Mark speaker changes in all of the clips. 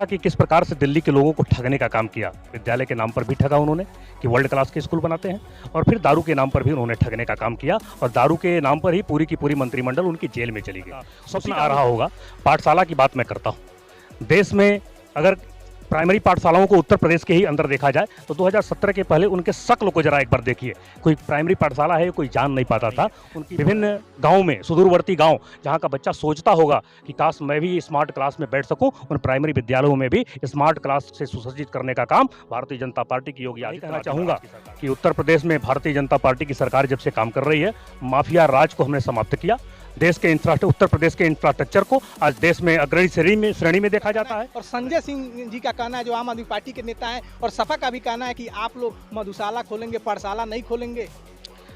Speaker 1: कि किस प्रकार से दिल्ली के लोगों को ठगने का काम किया। विद्यालय के नाम पर भी ठगा उन्होंने कि वर्ल्ड क्लास के स्कूल बनाते हैं, और फिर दारू के नाम पर भी उन्होंने ठगने का काम किया, और दारू के नाम पर ही पूरी की पूरी मंत्रिमंडल उनकी जेल में चली गई। स्वप्न आ रहा होगा, पाठशाला की बात मैं करता हूँ। देश में अगर प्राइमरी पाठशालाओं को उत्तर प्रदेश के ही अंदर देखा जाए तो 2017 के पहले उनके शक्ल को जरा एक बार देखिए। कोई प्राइमरी पाठशाला है कोई जान नहीं पाता था। उनकी विभिन्न गांव में, सुदूरवर्ती गांव जहां का बच्चा सोचता होगा कि काश मैं भी स्मार्ट क्लास में बैठ सकूं, उन प्राइमरी विद्यालयों में भी स्मार्ट क्लास से सुसज्जित करने का काम भारतीय जनता पार्टी की योगी आदित्यनाथ चाहूंगा कि उत्तर प्रदेश में भारतीय जनता पार्टी की सरकार जब से काम कर रही है, माफिया राज को हमने समाप्त किया। देश के उत्तर प्रदेश के इंफ्रास्ट्रक्चर को आज देश में अग्रणी श्रेणी में देखा जाता है।
Speaker 2: और संजय सिंह जी का कहना है, जो आम आदमी पार्टी के नेता हैं, और सपा का भी कहना है कि आप लोग मधुशाला खोलेंगे, पाठशाला नहीं खोलेंगे।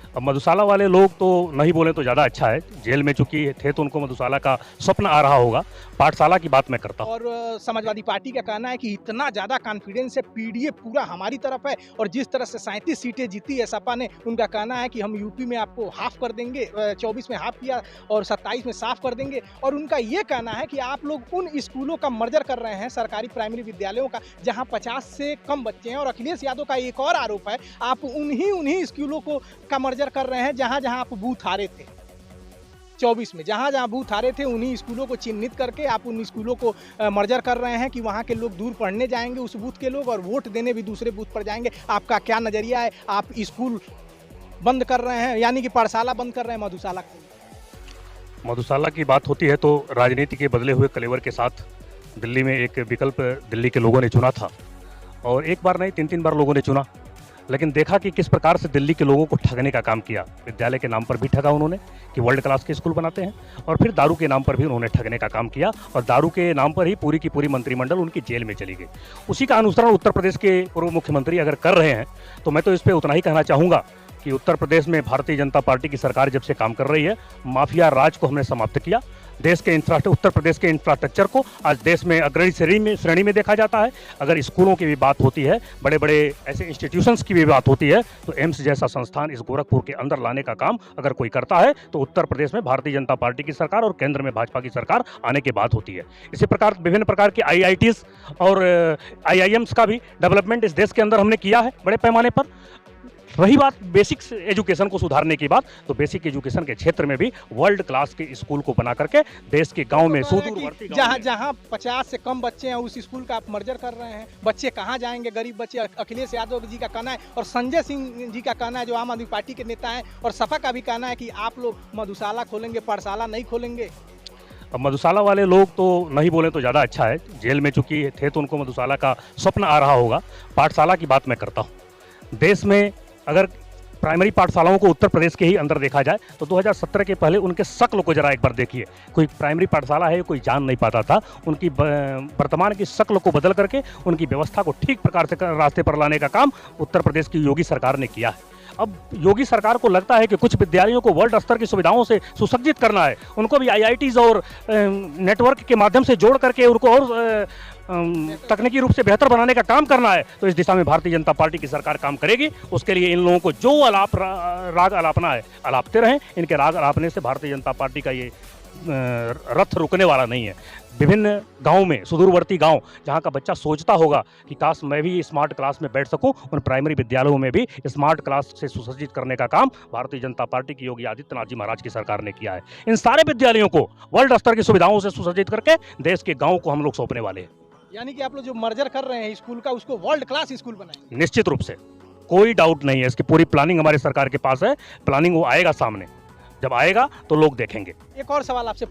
Speaker 1: अब मधुशाला वाले लोग तो नहीं बोले तो ज़्यादा अच्छा है। जेल में चूंकि थे तो उनको मधुशाला का स्वप्न आ रहा होगा। पाठशाला की बात मैं करता हूँ।
Speaker 2: और समाजवादी पार्टी का कहना है कि इतना ज़्यादा कॉन्फिडेंस है, पीडीए पूरा हमारी तरफ है, और जिस तरह से 37 सीटें जीती है सपा ने, उनका कहना है कि हम यूपी में आपको हाफ कर देंगे, 24 में हाफ किया और 27 में साफ कर देंगे। और उनका ये कहना है कि आप लोग उन स्कूलों का मर्जर कर रहे हैं, सरकारी प्राइमरी विद्यालयों का, जहाँ 50 से कम बच्चे हैं। और अखिलेश यादव का एक और आरोप है, आप उन्हीं स्कूलों को का मर्जर कर रहे हैं जहां जहां आप बूथ हारे थे 24 में। जहां जहां बूथ हारे थे उन्हीं स्कूलों को चिन्हित करके आप उन स्कूलों को मर्जर कर रहे हैं कि वहां के लोग दूर पढ़ने जाएंगे, उस बूथ के लोग, और वोट देने भी दूसरे बूथ पर जाएंगे। आपका क्या नज़रिया है? आप स्कूल बंद कर रहे हैं, यानी कि पाठशाला बंद कर रहे हैं,
Speaker 1: मधुशाला की बात होती है तो राजनीति के बदले हुए कलेवर के साथ दिल्ली में एक विकल्प दिल्ली के लोगों ने चुना था, और एक बार नहीं 3-3 बार लोगों ने चुना, लेकिन देखा कि किस प्रकार से दिल्ली के लोगों को ठगने का काम किया। विद्यालय के नाम पर भी ठगा उन्होंने कि वर्ल्ड क्लास के स्कूल बनाते हैं, और फिर दारू के नाम पर भी उन्होंने ठगने का काम किया, और दारू के नाम पर ही पूरी की पूरी मंत्रिमंडल उनकी जेल में चली गई। उसी का अनुसरण उत्तर प्रदेश के पूर्व मुख्यमंत्री अगर कर रहे हैं तो मैं तो इस पर उतना ही कहना चाहूँगा कि उत्तर प्रदेश में भारतीय जनता पार्टी की सरकार जब से काम कर रही है, माफिया राज को हमने समाप्त किया। देश के उत्तर प्रदेश के इंफ्रास्ट्रक्चर को आज देश में अग्रणी श्रेणी में देखा जाता है। अगर स्कूलों की भी बात होती है, बड़े बड़े ऐसे इंस्टीट्यूशंस की भी बात होती है, तो एम्स जैसा संस्थान इस गोरखपुर के अंदर लाने का काम अगर कोई करता है तो उत्तर प्रदेश में भारतीय जनता पार्टी की सरकार और केंद्र में भाजपा की सरकार आने के बाद होती है। इसी प्रकार विभिन्न प्रकार के IITs और IIMs का भी डेवलपमेंट इस देश के अंदर हमने किया है बड़े पैमाने पर। रही बात बेसिक एजुकेशन को सुधारने की बात, तो बेसिक एजुकेशन के क्षेत्र में भी वर्ल्ड क्लास के स्कूल को बना करके देश के गांव में, सुदूरवर्ती
Speaker 2: जहां 50 से कम बच्चे हैं उस स्कूल का आप मर्जर कर रहे हैं। बच्चे कहां जाएंगे, गरीब बच्चे? अखिलेश यादव जी का कहना है, और संजय सिंह जी का कहना है, जो आम आदमी पार्टी के नेता हैं, और सपा का भी कहना है कि आप लोग मधुशाला खोलेंगे, पाठशाला नहीं खोलेंगे।
Speaker 1: अब मधुशाला वाले लोग तो नहीं बोले तो ज़्यादा अच्छा है। जेल में चूंकि थे तो उनको मधुशाला का स्वप्न आ रहा होगा। पाठशाला की बात मैं करता हूँ। देश में अगर प्राइमरी पाठशालाओं को उत्तर प्रदेश के ही अंदर देखा जाए तो 2017 के पहले उनके शक्ल को जरा एक बार देखिए। कोई प्राइमरी पाठशाला है कोई जान नहीं पाता था। उनकी वर्तमान की शक्ल को बदल करके उनकी व्यवस्था को ठीक प्रकार से रास्ते पर लाने का काम उत्तर प्रदेश की योगी सरकार ने किया है। अब योगी सरकार को लगता है कि कुछ विद्यालयों को वर्ल्ड स्तर की सुविधाओं से सुसज्जित करना है, उनको भी IITs और नेटवर्क के माध्यम से जोड़ करके उनको और तकनीकी रूप से बेहतर बनाने का काम करना है। तो इस दिशा में भारतीय जनता पार्टी की सरकार काम करेगी। उसके लिए इन लोगों को जो राग अलापना है अलापते रहें। इनके राग अलापने से भारतीय जनता पार्टी का ये रथ रुकने वाला नहीं है। विभिन्न गांव में, सुदूरवर्ती गांव जहां का बच्चा सोचता होगा कि काश मैं भी स्मार्ट क्लास में बैठ सकूं, उन प्राइमरी विद्यालयों में भी स्मार्ट क्लास से सुसज्जित करने का काम भारतीय जनता पार्टी की योगी आदित्यनाथ जी महाराज की सरकार ने किया है। इन सारे विद्यालयों को वर्ल्ड स्तर की सुविधाओं से सुसज्जित करके देश के गाँव को हम लोग सौंपने वाले हैं।
Speaker 2: यानी कि आप लोग जो मर्जर कर रहे हैं स्कूल का, उसको वर्ल्ड क्लास स्कूल बनाएंगे?
Speaker 1: निश्चित रूप से, कोई डाउट नहीं है। इसकी पूरी प्लानिंग हमारी सरकार के पास है। प्लानिंग वो आएगा सामने, जब आएगा तो लोग देखेंगे।
Speaker 2: एक और सवाल आपसे